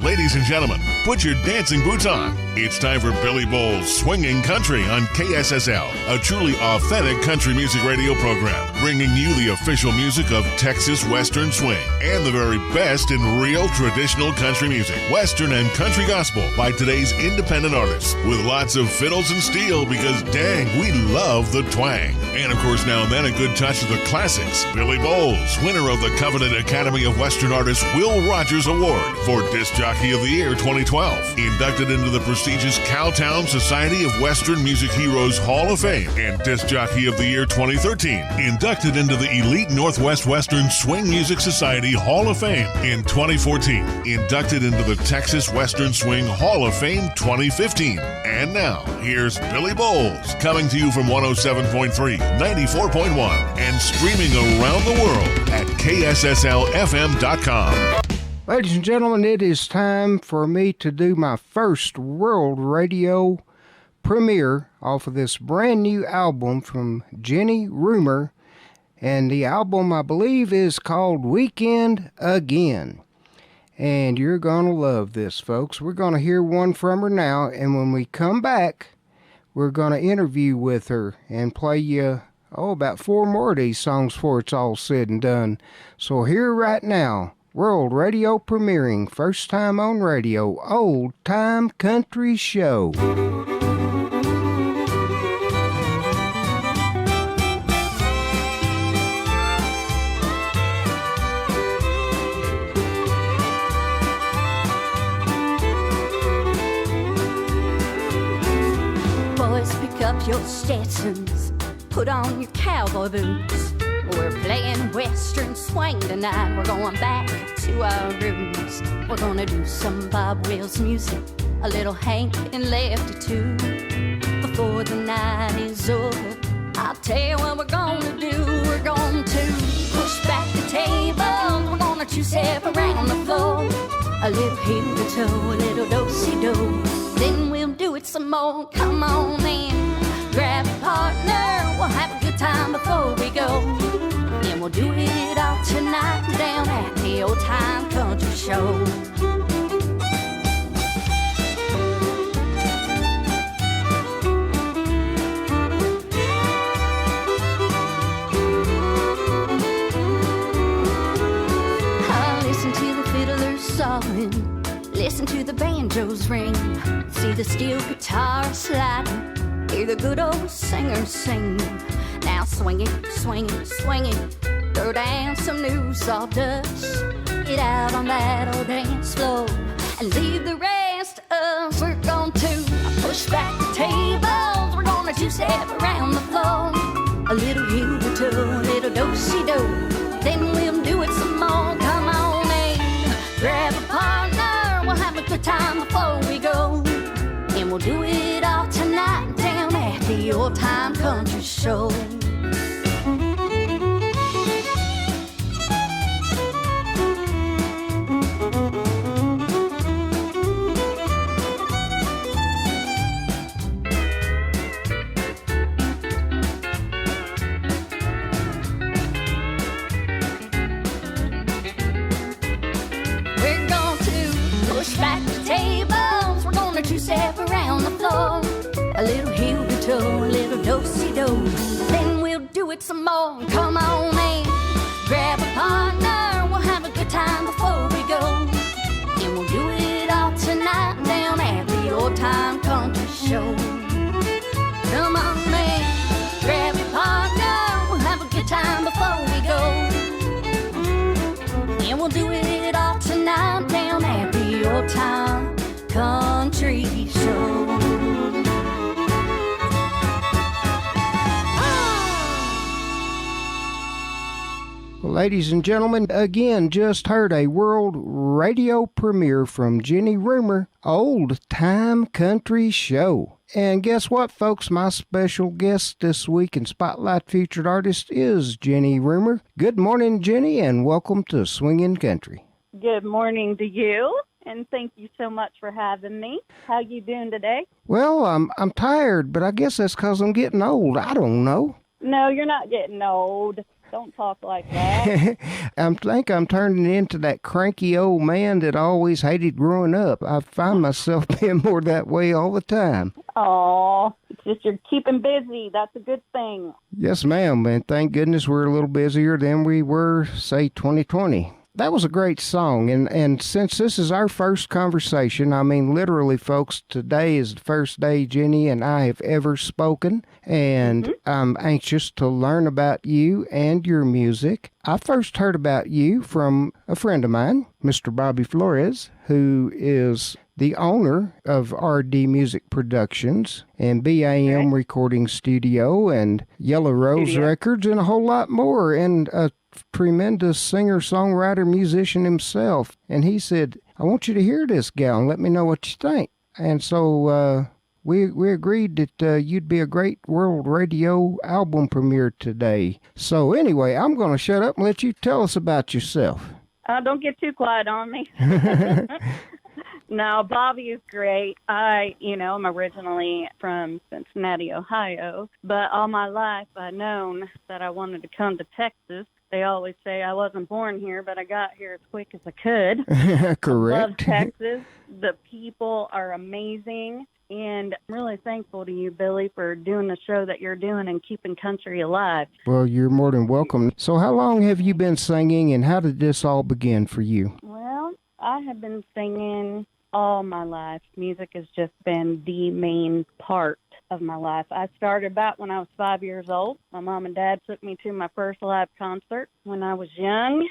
Ladies and gentlemen, put your dancing boots on. It's time for Billy Bowles' Swinging Country on KSSL, a truly authentic country music radio program, bringing you the official music of Texas Western Swing and the very best in real traditional country music, Western and country gospel by today's independent artists, with lots of fiddles and steel because, dang, we love the twang. And of course, now and then a good touch of the classics. Billy Bowles, winner of the coveted Academy of Western Artists Will Rogers Award for Disc Jockey of the Year 2012, inducted into the prestigious Cowtown Society of Western Music Heroes Hall of Fame, and Disc Jockey of the Year 2013, inducted into the Elite Northwest Western Swing Music Society Hall of Fame in 2014, inducted into the Texas Western Swing Hall of Fame 2015. And now, here's Billy Bowles, coming to you from 107.3, 94.1, and streaming around the world at KSSLFM.com. Ladies and gentlemen, it is time for me to do my first world radio premiere off of this brand new album from Jenni Rumer, and the album, I believe, is called Weekend Again. And you're going to love this, folks. We're going to hear one from her now, and when we come back, we're going to interview with her and play you, about 4 more of these songs before it's all said and done. So here right now, world radio premiering, first time on radio, Old Time Country Show. Boys, pick up your Stetsons, put on your cowboy boots. We're playing Western swing tonight. We're going back to our roots. We're gonna do some Bob Wills music, a little Hank and Lefty too. Before the night is over, I'll tell you what we're gonna do. We're going to push back the tables. We're gonna two-step around the floor. A little heel to toe, a little do-si-do. Then we'll do it some more. Come on in, grab a partner. We'll have a good time before we go. And we'll do it all tonight down at the Old Time Country Show. I'll listen to the fiddlers sawing, listen to the banjos ring, see the steel guitar sliding, hear the good old singers sing. Now swing it, swing it, swing it, throw down some new sawdust. Get out on that old dance floor and leave the rest of us. We're going to push back the tables. We're going to two-step around the floor. A little heel to toe, a little do-si-do. Then we'll do it some more. Come on in, grab a partner. We'll have a good time before we go. And we'll do it all tonight down at the Old Time Country Show. We're going to push back the tables. We're going to two-step around the floor. A little heel to toe, a little do-si-do. Then we'll do it some more. Come on in, grab a partner. We'll have a good time before we go. And we'll do it all tonight down at the Old Time Country Show. Come on in, grab a partner. We'll have a good time before we go. And we'll do it all tonight down at the Old Time Country Show. Well, ladies and gentlemen, again, just heard a world radio premiere from Jenni Rumer, Old Time Country Show. And guess what, folks? My special guest this week and Spotlight Featured Artist is Jenni Rumer. Good morning, Jenni, and welcome to Swingin' Country. Good morning to you, and thank you so much for having me. How you doing today? Well, I'm tired, but I guess that's because I'm getting old. I don't know. No, you're not getting old. Don't talk like that. I think I'm turning into that cranky old man that I always hated growing up. I find myself being more that way all the time. Oh, it's just you're keeping busy. That's a good thing. Yes, ma'am, and thank goodness we're a little busier than we were, say, 2020. That was a great song, and since this is our first conversation, I mean, literally, folks, today is the first day Jenny and I have ever spoken, and I'm anxious to learn about you and your music. I first heard about you from a friend of mine, Mr. Bobby Flores, who is the owner of RD Music Productions and BAM Recording Studio and Yellow Rose Records and a whole lot more, and a tremendous singer, songwriter, musician himself. And he said, I want you to hear this gal and let me know what you think. And so we agreed that you'd be a great world radio album premiere today. So anyway, I'm going to shut up and let you tell us about yourself. Don't get too quiet on me. No, Bobby is great. I'm originally from Cincinnati, Ohio, but all my life I've known that I wanted to come to Texas. They always say I wasn't born here, but I got here as quick as I could. Correct. I love Texas. The people are amazing. And I'm really thankful to you, Billy, for doing the show that you're doing and keeping country alive. Well, you're more than welcome. So how long have you been singing, and how did this all begin for you? Well, I have been singing all my life. Music has just been the main part of my life. I started about when I was 5 years old. My mom and dad took me to my first live concert when I was young,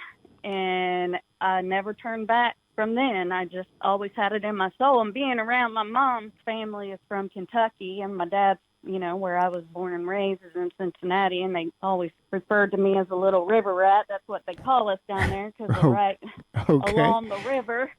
and I never turned back from then. I just always had it in my soul. And being around my mom's family is from Kentucky, and my dad's, where I was born and raised is in Cincinnati, and they always referred to me as a little river rat. That's what they call us down there because we're right along the river.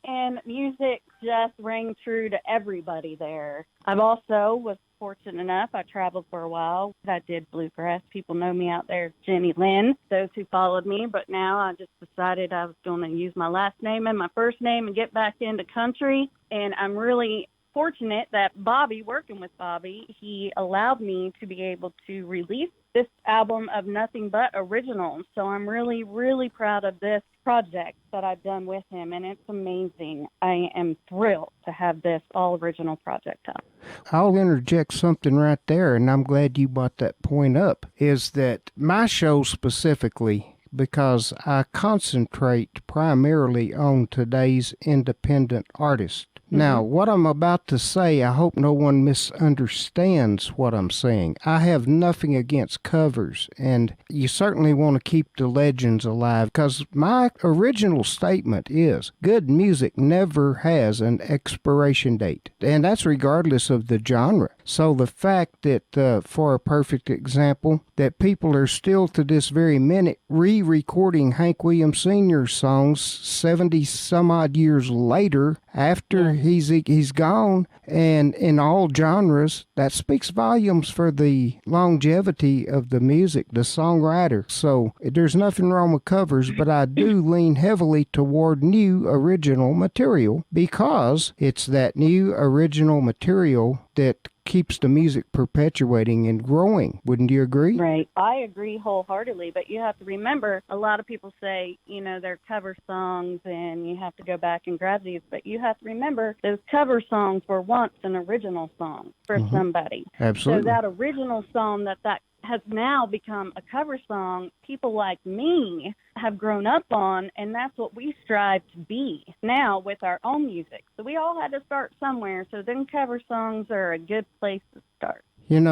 And music just rang true to everybody there. I've also was fortunate enough, I traveled for a while. I did bluegrass. People know me out there as Jenny Lynn, those who followed me. But now I just decided I was going to use my last name and my first name and get back into country. And I'm really fortunate that Bobby, working with Bobby, he allowed me to be able to release this album of nothing but originals. So I'm really, really proud of this project that I've done with him, and it's amazing. I am thrilled to have this all original project up. I'll interject something right there, and I'm glad you brought that point up, is that my show specifically, because I concentrate primarily on today's independent artists. Now, what I'm about to say, I hope no one misunderstands what I'm saying. I have nothing against covers, and you certainly want to keep the legends alive, because my original statement is good music never has an expiration date, and that's regardless of the genre. So the fact that, for a perfect example, that people are still to this very minute re-recording Hank Williams Sr. songs 70 some odd years later after he's gone, and in all genres, that speaks volumes for the longevity of the music, the songwriter. So there's nothing wrong with covers, but I do lean heavily toward new original material, because it's that new original material that keeps the music perpetuating and growing. Wouldn't you agree? Right. I agree wholeheartedly, but you have to remember, a lot of people say, they're cover songs and you have to go back and grab these, but you have to remember those cover songs were once an original song for somebody. Absolutely. So that original song that has now become a cover song, people like me have grown up on, and that's what we strive to be now with our own music. So we all had to start somewhere, so then cover songs are a good place to start. And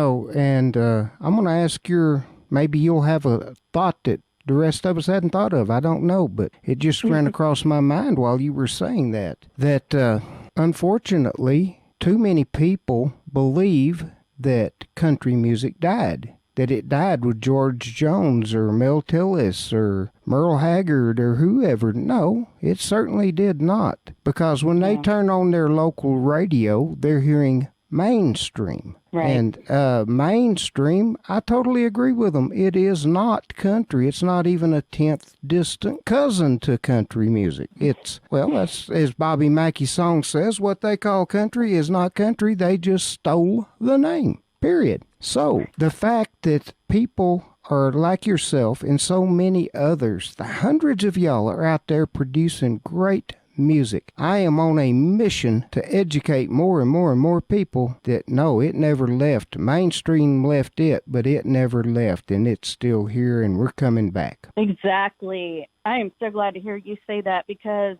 I'm going to ask maybe you'll have a thought that the rest of us hadn't thought of. I don't know, but it just ran across my mind while you were saying that unfortunately, too many people believe that country music died. That it died with George Jones or Mel Tillis or Merle Haggard or whoever. No, it certainly did not. Because when they turn on their local radio, they're hearing mainstream. Right. And mainstream, I totally agree with them. It is not country. It's not even a 10th distant cousin to country music. That's, as Bobby Mackey's song says, what they call country is not country. They just stole the name. Period. So the fact that people are like yourself and so many others. The hundreds of y'all are out there producing great music. I am on a mission to educate more and more and more people that no, it never left. Mainstream left it, but it never left, and it's still here, and we're coming back. Exactly. I am so glad to hear you say that because,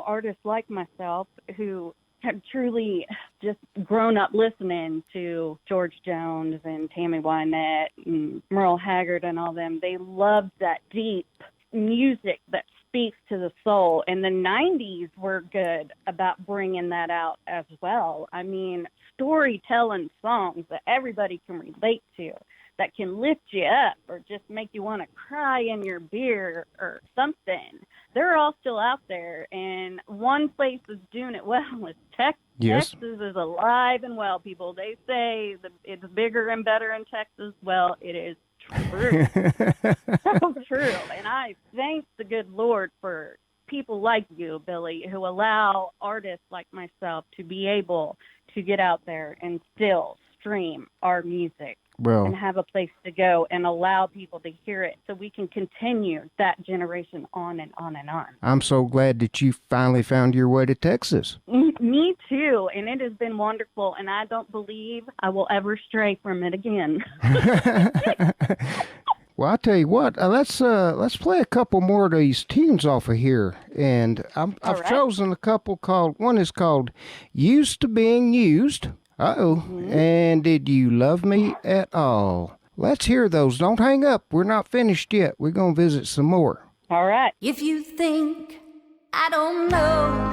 artists like myself who have truly just grown up listening to George Jones and Tammy Wynette and Merle Haggard and all them, they loved that deep music that speaks to the soul. And the 90s were good about bringing that out as well. I mean, storytelling songs that everybody can relate to, that can lift you up or just make you want to cry in your beer or something. They're all still out there. And one place that's doing it well is Texas. Yes. Texas is alive and well, people. They say it's bigger and better in Texas. Well, it is true. So true. And I thank the good Lord for people like you, Billy, who allow artists like myself to be able to get out there and still stream our music and have a place to go and allow people to hear it so we can continue that generation on and on and on. I'm so glad that you finally found your way to Texas. Me too, and it has been wonderful, and I don't believe I will ever stray from it again. Well, I'll tell you what, let's play a couple more of these tunes off of here, and I've chosen a couple one is called Used to Being Used. And Did You Love Me at All? Let's hear those. Don't hang up. We're not finished yet. We're going to visit some more. All right. If you think I don't know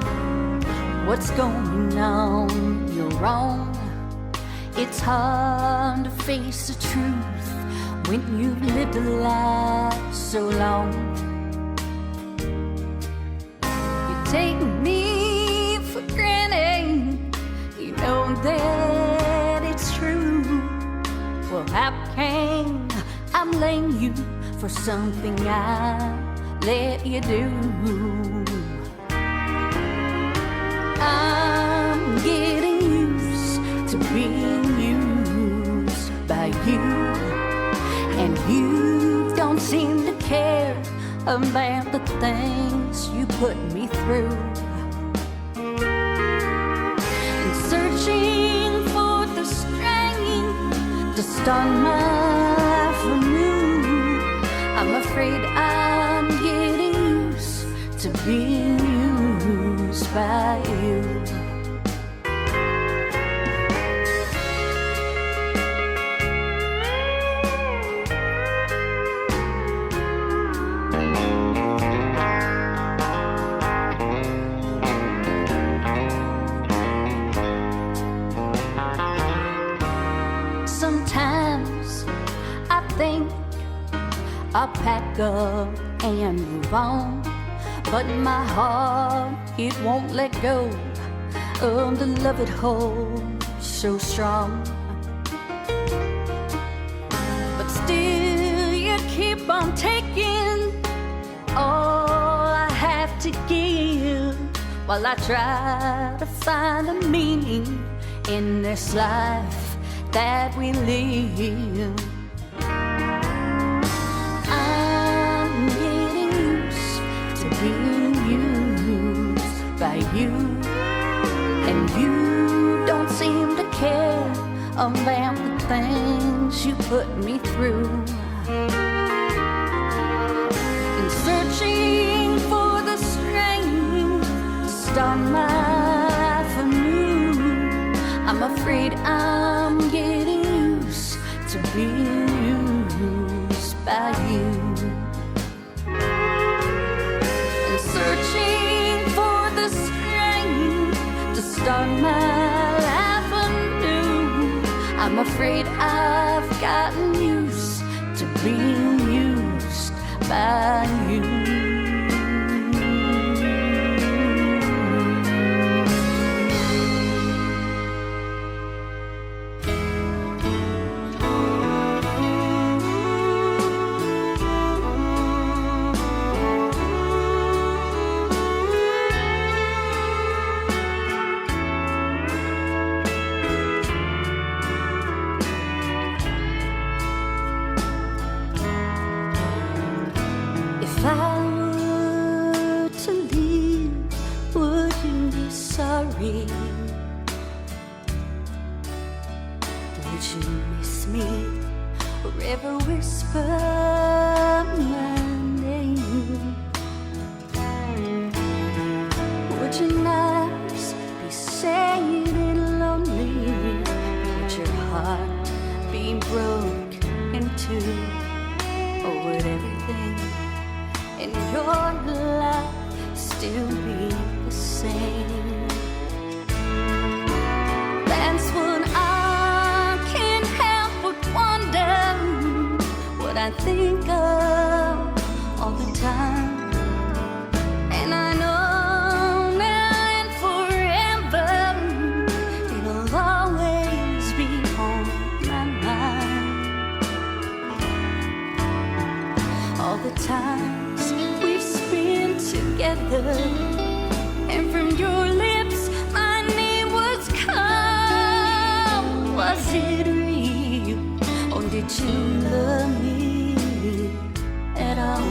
what's going on, you're wrong. It's hard to face the truth when you've lived a life so long. You take me for granted, you know that it's true. Well, how can I blame you for something I let you do? I'm getting used to being used by you, and you don't seem to care about the things you put me through. And searching for the strength to start my life anew, I'm afraid I'm getting used to being used by you. Sometimes I think I'll pack up and move on, but my heart, it won't let go of the love it holds so strong. But still you keep on taking all I have to give, while I try to find a meaning in this life that we live. I'm getting used to being used by you, and you don't seem to care about the things you put me through. And searching for the strength to start my life anew, I'm afraid I'm getting used to being used by you. And searching for the strength to start my life anew, I'm afraid I've gotten used to being used by you. If I were to leave, would you be sorry? Would you miss me or ever whisper my name? Would your nights be sad and lonely? Would your heart be broke in two? Or would everything in your life still be the same? That's what I can't help but wonder, what I think of all the time. And I know now and forever it'll always be on my mind. All the times we've spent together, and from your lips my name was called. Was it real, or did you love me at all?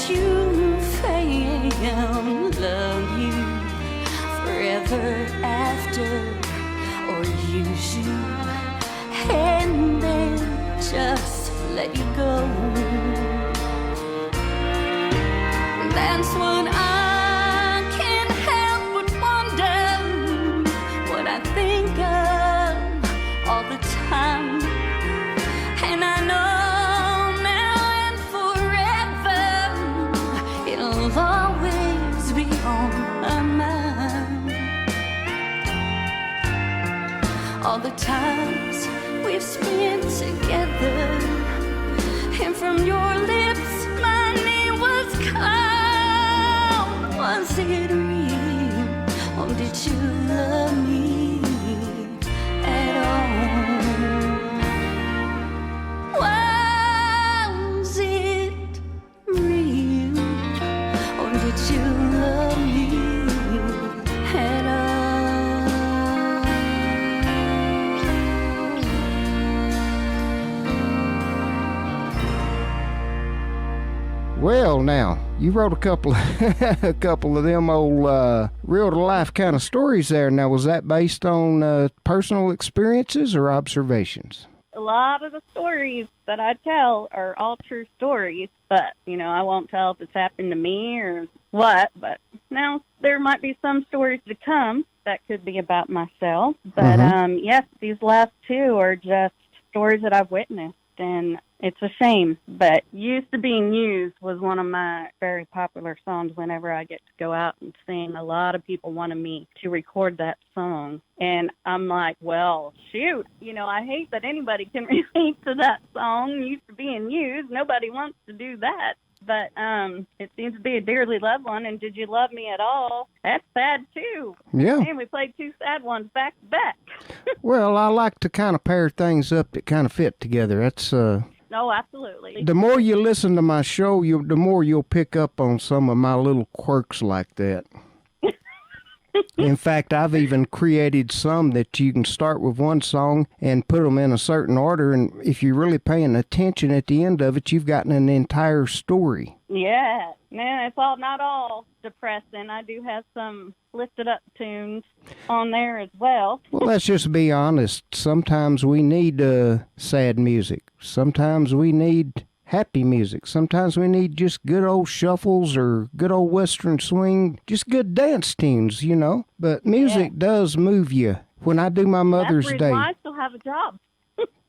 You found love you forever after, or use you and then just let you go. That's what I can't help but wonder, what I think of all the time. And I know always be on my mind. All the times we've spent together, and from your lips my name was called. Was it real, or did you love me at all? Was it real, or did you love me at all? Well, now, you wrote a couple of them old real-to-life kind of stories there. Now, was that based on personal experiences or observations? A lot of the stories that I tell are all true stories, but, I won't tell if it's happened to me or what, but now there might be some stories to come that could be about myself. But, yes, these last two are just stories that I've witnessed, and it's a shame. But Used to Being Used was one of my very popular songs whenever I get to go out and sing. A lot of people wanted me to record that song. And I'm like, well, shoot, I hate that anybody can relate to that song, Used to Being Used. Nobody wants to do that. But it seems to be a dearly loved one. And Did You Love Me at All? That's sad, too. Yeah. And we played two sad ones back to back. Well, I like to kind of pair things up that kind of fit together. That's... Oh, absolutely. The more you listen to my show, the more you'll pick up on some of my little quirks like that. In fact, I've even created some that you can start with one song and put them in a certain order, and if you're really paying attention at the end of it, you've gotten an entire story. Yeah. Man, it's not all depressing. I do have some lifted up tunes on there as well. Well, let's just be honest. Sometimes we need sad music. Sometimes we need happy music. Sometimes we need just good old shuffles or good old western swing, just good dance tunes, But music does move you. When I do my Mother's Day. That's the reason why I still have a job.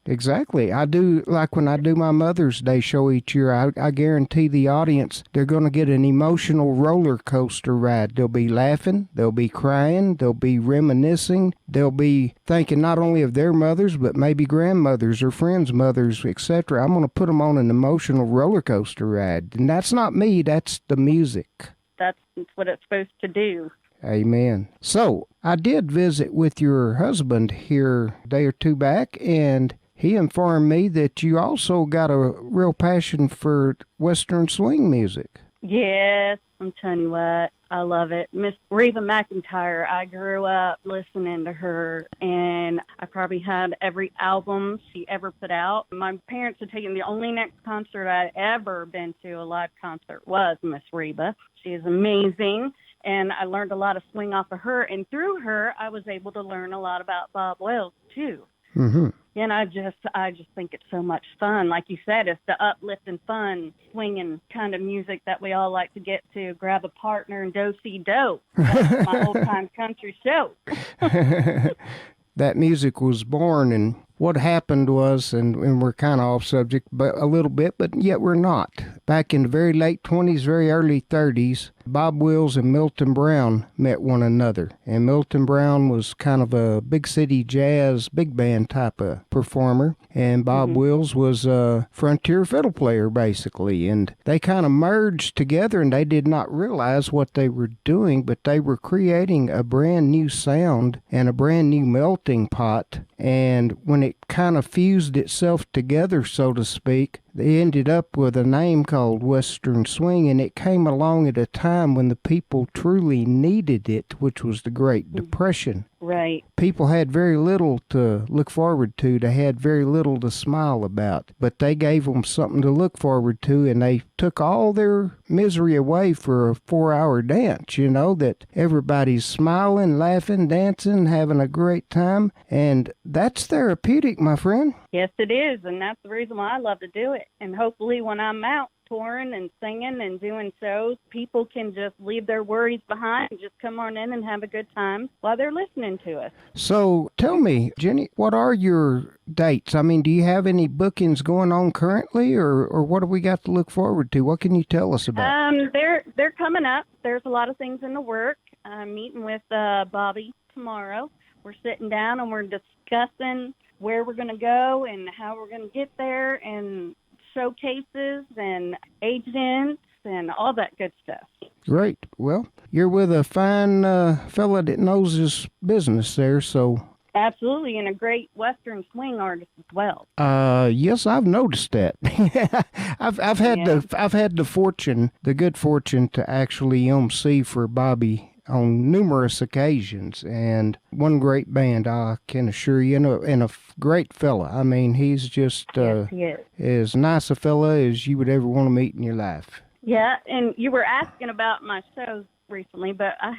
Exactly. I do, like when I do my Mother's Day show each year, I guarantee the audience they're going to get an emotional roller coaster ride. They'll be laughing, they'll be crying, they'll be reminiscing, they'll be thinking not only of their mothers, but maybe grandmothers or friends' mothers, etc. I'm going to put them on an emotional roller coaster ride. And that's not me, that's the music. That's what it's supposed to do. Amen. So, I did visit with your husband here a day or two back, and he informed me that you also got a real passion for Western swing music. Yes, I'm telling you what, I love it. Miss Reba McEntire, I grew up listening to her, and I probably had every album she ever put out. My parents had taken the only next concert I'd ever been to, a live concert, was Miss Reba. She is amazing, and I learned a lot of swing off of her, and through her, I was able to learn a lot about Bob Wells, too. Mm-hmm. And I just think it's so much fun. Like you said, it's the uplifting, fun, swinging kind of music that we all like to get to, grab a partner and do-see-do. That's my old-time country show. That music was born, and what happened was, and we're kind of off subject but a little bit, but yet we're not. Back in the very late 20s, very early 30s, Bob Wills and Milton Brown met one another. And Milton Brown was kind of a big city jazz, big band type of performer. And Bob Wills was a frontier fiddle player, basically. And they kind of merged together, and they did not realize what they were doing, but they were creating a brand new sound and a brand new melting pot. And when it kind of fused itself together, so to speak, they ended up with a name called Western Swing, and it came along at a time when the people truly needed it, which was the Great Depression. Right. People had very little to look forward to. They had very little to smile about, but they gave them something to look forward to, and they took all their misery away for a 4-hour dance, you know, that everybody's smiling, laughing, dancing, having a great time, and that's therapeutic, my friend. Yes, it is, and that's the reason why I love to do it. And hopefully when I'm out touring and singing and doing shows, people can just leave their worries behind and just come on in and have a good time while they're listening to us. So tell me, Jenny, what are your dates? I mean, do you have any bookings going on currently, or what do we got to look forward to? What can you tell us about? They're coming up. There's a lot of things in the work. I'm meeting with Bobby tomorrow. We're sitting down and we're discussing where we're going to go and how we're going to get there, and showcases and agents and all that good stuff. Great. Well, you're with a fine fella that knows his business there, so... Absolutely, and a great Western swing artist as well. Yes, I've noticed that. I've had the good fortune to actually MC for Bobby on numerous occasions, and one great band, I can assure you, and a great fella. I mean, he's just yes, he is. As nice a fella as you would ever want to meet in your life. Yeah, and you were asking about my shows recently, but I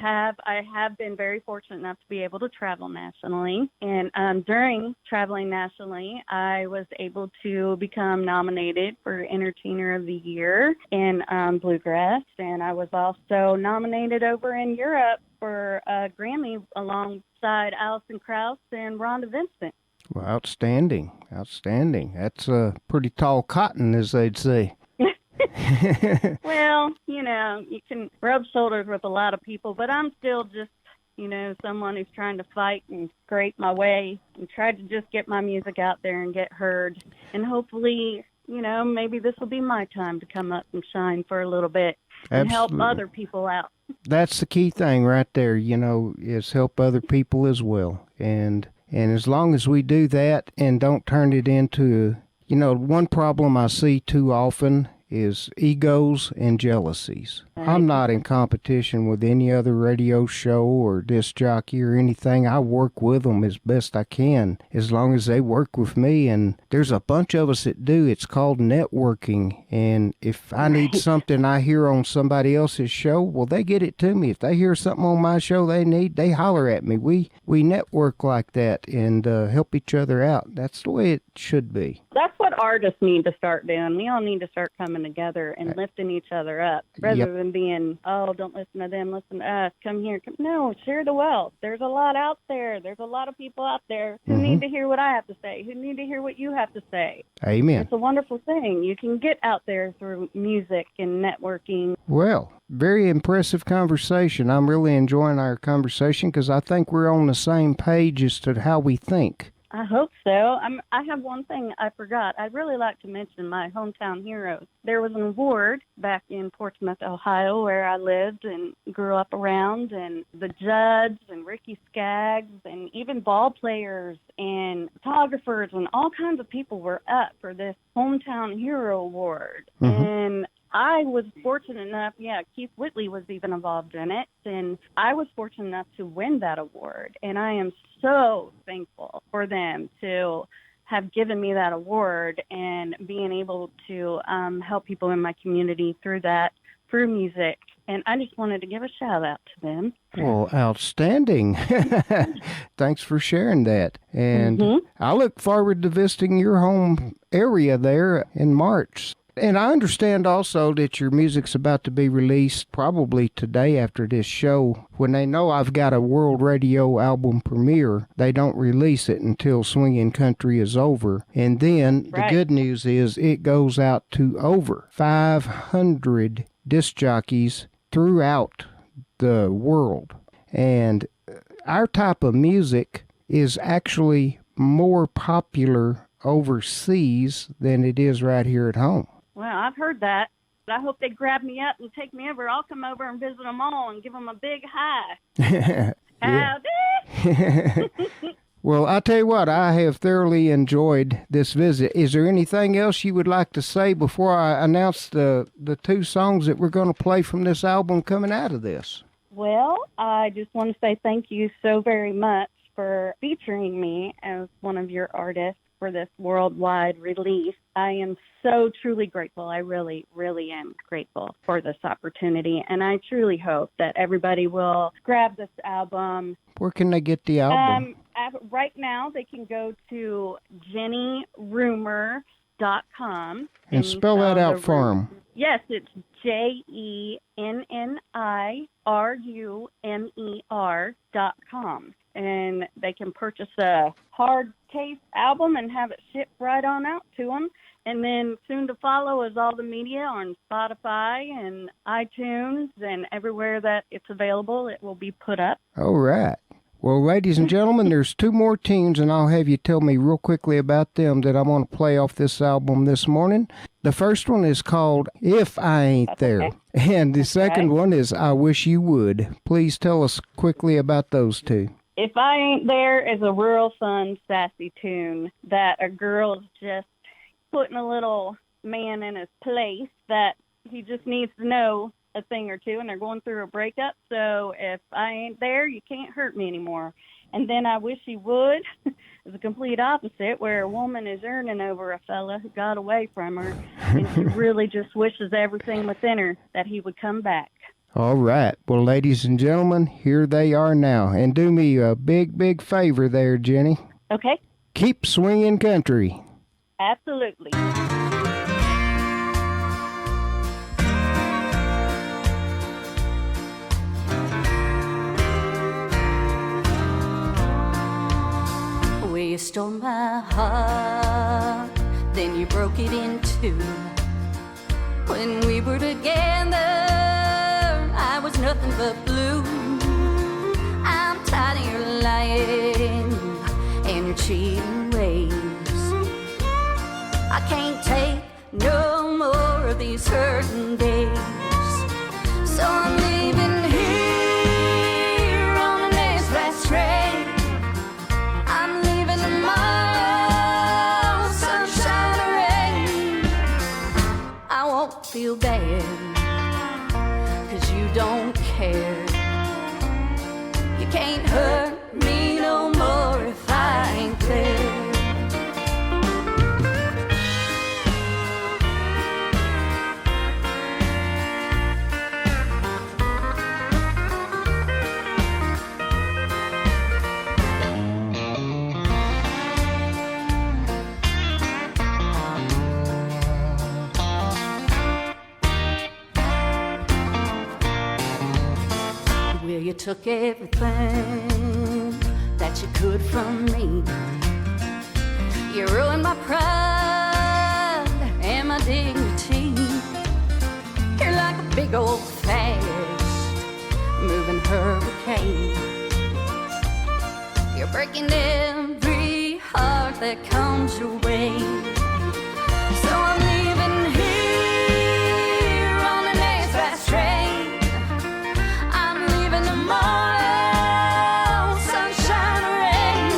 have been very fortunate enough to be able to travel nationally, and during traveling nationally, I was able to become nominated for Entertainer of the Year in Bluegrass, and I was also nominated over in Europe for a Grammy alongside Alison Krauss and Rhonda Vincent. Well, outstanding. That's pretty tall cotton, as they'd say. Well, you know, you can rub shoulders with a lot of people, but I'm still just, you know, someone who's trying to fight and scrape my way and try to just get my music out there and get heard. And hopefully, you know, maybe this will be my time to come up and shine for a little bit and help other people out. That's the key thing right there, you know, is help other people as well. And as long as we do that and don't turn it into, you know, one problem I see too often is egos and jealousies. Right. I'm not in competition with any other radio show or disc jockey or anything. I work with them as best I can, as long as they work with me. And there's a bunch of us that do. It's called networking. And if I need something I hear on somebody else's show, well, they get it to me. If they hear something on my show they holler at me. We network like that and help each other out. That's the way it should be. That's what artists need to start doing. We all need to start coming together and lifting each other up rather than them being, oh, don't listen to them, listen to us, come here. No, share the wealth. There's a lot out there. There's a lot of people out there who need to hear what I have to say, who need to hear what you have to say. Amen. It's a wonderful thing. You can get out there through music and networking. Well, very impressive conversation. I'm really enjoying our conversation because I think we're on the same page as to how we think. I hope so. I have one thing I forgot. I'd really like to mention my hometown heroes. There was an award back in Portsmouth, Ohio, where I lived and grew up around, and the judge and Ricky Skaggs and even ball players and photographers and all kinds of people were up for this Hometown Hero Award. And I was fortunate enough, Keith Whitley was even involved in it, and I was fortunate enough to win that award, and I am so thankful for them to have given me that award and being able to help people in my community through music, and I just wanted to give a shout out to them. Well, outstanding. Thanks for sharing that, and I look forward to visiting your home area there in March. And I understand also that your music's about to be released probably today after this show. When they know I've got a world radio album premiere, they don't release it until Swingin' Country is over. And then the good news is it goes out to over 500 disc jockeys throughout the world. And our type of music is actually more popular overseas than it is right here at home. Well, I've heard that. I hope they grab me up and take me over. I'll come over and visit them all and give them a big hi. Howdy! Well, I tell you what, I have thoroughly enjoyed this visit. Is there anything else you would like to say before I announce the two songs that we're going to play from this album coming out of this? Well, I just want to say thank you so very much for featuring me as one of your artists for this worldwide release. I am so truly grateful. I really, really am grateful for this opportunity, and I truly hope that everybody will grab this album. Where can they get the album? Right now, they can go to JenniRumer.com. And spell that out for them. Yes, it's JenniRumer.com. And they can purchase a hard case album and have it shipped right on out to them. And then soon to follow is all the media on Spotify and iTunes and everywhere that it's available, it will be put up. All right. Well, ladies and gentlemen, there's two more tunes, and I'll have you tell me real quickly about them that I want to play off this album this morning. The first one is called If I Ain't There, okay. And the second one is I Wish You Would. Please tell us quickly about those two. If I Ain't There is a real fun, sassy tune that a girl is just putting a little man in his place that he just needs to know a thing or two, and they're going through a breakup. So if I ain't there, you can't hurt me anymore. And then I Wish You Would is the complete opposite, where a woman is yearning over a fella who got away from her, and she really just wishes everything within her that he would come back. All right. Well, ladies and gentlemen, here they are now. And do me a big, big favor there, Jenny. Okay. Keep swinging country. Absolutely. Well, you stole my heart, then you broke it in two. When we were together, I was nothing but blue. I'm tired of your lying and your cheating ways. I can't take no more of these hurting days. So I'm leaving here on the next fast train. I'm leaving tomorrow, sunshine or rain. I won't feel bad, 'cause you don't care. You can't hurt me no more if I ain't there. you took everything that you could from me. You ruined my pride and my dignity. You're like a big old fast moving hurricane. You're breaking every heart that comes your way. So I'm leaving here on the next fast train. I'm leaving tomorrow, sunshine or rain.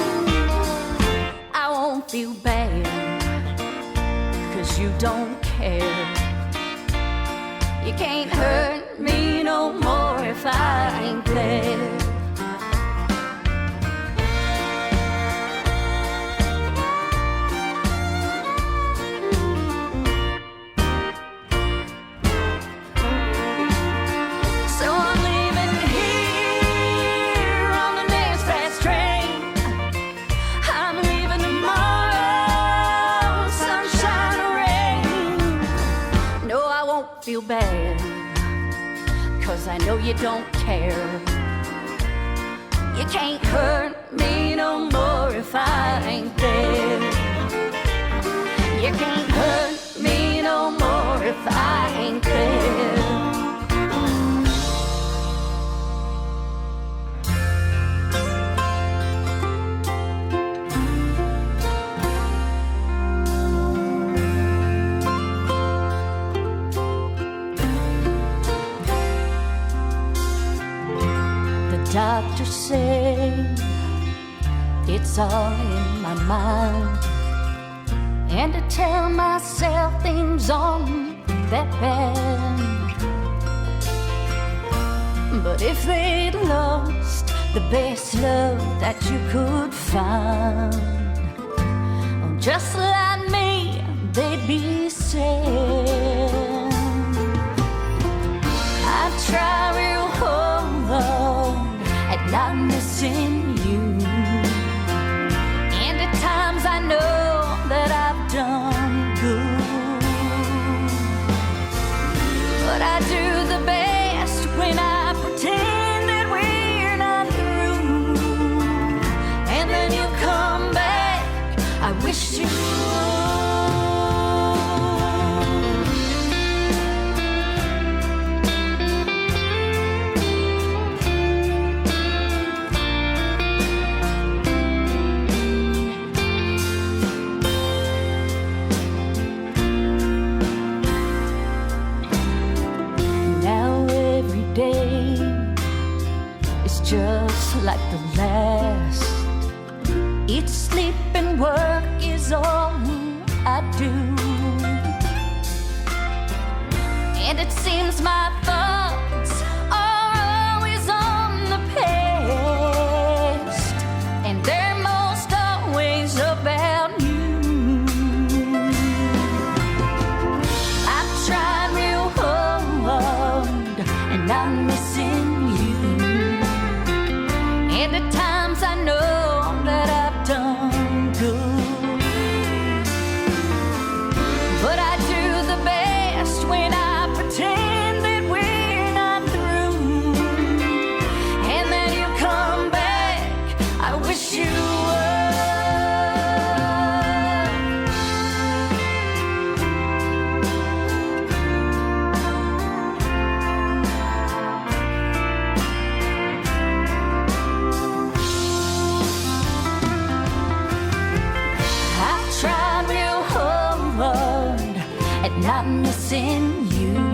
I won't feel bad, 'cause you don't care. You can't hurt me no more if I ain't there. Feel bad, 'cause I know you don't care. You can't hurt me no more if I ain't there. You can't hurt me no more if I ain't there. Doctors say it's all in my mind, and to tell myself things aren't that bad. But if they'd lost the best love that you could find, just like me, they'd be sad. I try real hard at not missing you, and at times I know that I've done good, but I do the best when I pretend that we're not through, and then you come back, I wish you would. Just like the last, each sleep and work is all I do, and it seems my thoughts are always on the past, and they're most always about you. I've tried real hard and I'm missing you, and at times I know that I've done good, but I do the best when I pretend that we're not through, and then you come back, I wish you not missing you.